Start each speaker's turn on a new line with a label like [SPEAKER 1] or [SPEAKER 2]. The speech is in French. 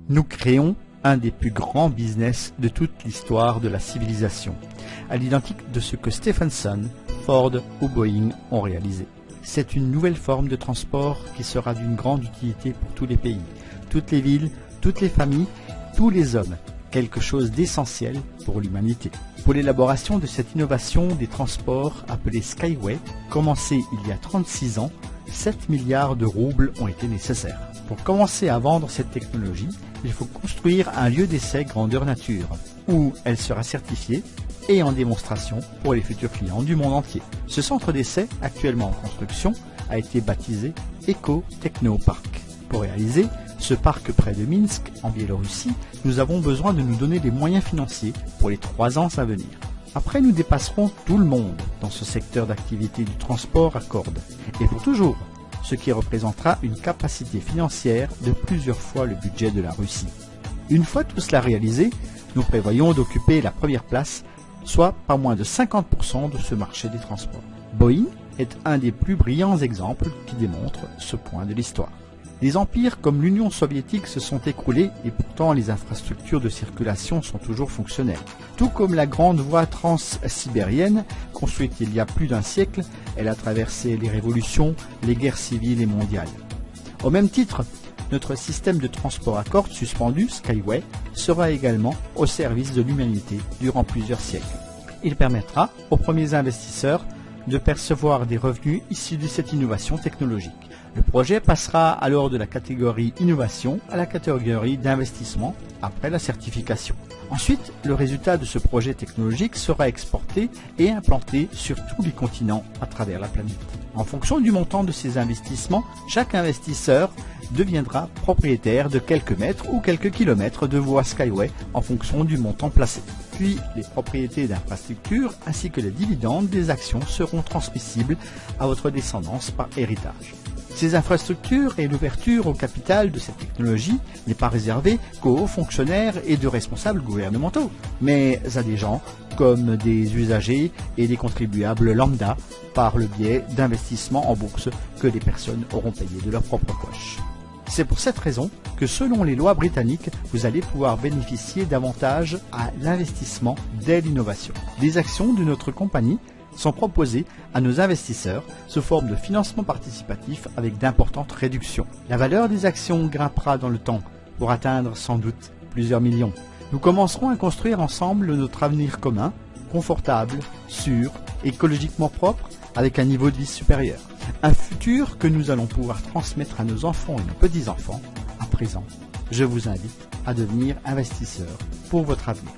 [SPEAKER 1] Nous créons un des plus grands business de toute l'histoire de la civilisation, à l'identique de ce que Stephenson, Ford ou Boeing ont réalisé. C'est une nouvelle forme de transport qui sera d'une grande utilité pour tous les pays, toutes les villes, toutes les familles, tous les hommes, quelque chose d'essentiel pour l'humanité. Pour l'élaboration de cette innovation des transports appelée Skyway, commencée il y a 36 ans, 7 milliards de roubles ont été nécessaires. Pour commencer à vendre cette technologie, il faut construire un lieu d'essai grandeur nature, où elle sera certifiée et en démonstration pour les futurs clients du monde entier. Ce centre d'essai, actuellement en construction, a été baptisé Eco Techno Park. Pour réaliser ce parc près de Minsk, en Biélorussie, nous avons besoin de nous donner des moyens financiers pour les 3 ans à venir. Après, nous dépasserons tout le monde dans ce secteur d'activité du transport à cordes, et pour toujours, ce qui représentera une capacité financière de plusieurs fois le budget de la Russie. Une fois tout cela réalisé, nous prévoyons d'occuper la première place, soit pas moins de 50% de ce marché des transports. Boeing est un des plus brillants exemples qui démontre ce point de l'histoire. Des empires comme l'Union soviétique se sont écroulés et pourtant les infrastructures de circulation sont toujours fonctionnelles. Tout comme la grande voie transsibérienne, construite il y a plus d'un siècle, elle a traversé les révolutions, les guerres civiles et mondiales. Au même titre, notre système de transport à cordes suspendu, Skyway, sera également au service de l'humanité durant plusieurs siècles. Il permettra aux premiers investisseurs de percevoir des revenus issus de cette innovation technologique. Le projet passera alors de la catégorie innovation à la catégorie d'investissement après la certification. Ensuite, le résultat de ce projet technologique sera exporté et implanté sur tous les continents à travers la planète. En fonction du montant de ces investissements, chaque investisseur deviendra propriétaire de quelques mètres ou quelques kilomètres de voies Skyway en fonction du montant placé. Puis, les propriétés d'infrastructures ainsi que les dividendes des actions seront transmissibles à votre descendance par héritage. Ces infrastructures et l'ouverture au capital de cette technologie n'est pas réservée qu'aux hauts fonctionnaires et de responsables gouvernementaux, mais à des gens comme des usagers et des contribuables lambda par le biais d'investissements en bourse que les personnes auront payé de leur propre poche. C'est pour cette raison que selon les lois britanniques, vous allez pouvoir bénéficier d'avantages à l'investissement dès l'innovation. Les actions de notre compagnie sont proposées à nos investisseurs sous forme de financement participatif avec d'importantes réductions. La valeur des actions grimpera dans le temps pour atteindre sans doute plusieurs millions. Nous commencerons à construire ensemble notre avenir commun, confortable, sûr, écologiquement propre, avec un niveau de vie supérieur. Un futur que nous allons pouvoir transmettre à nos enfants et nos petits-enfants. À présent, je vous invite à devenir investisseur pour votre avenir.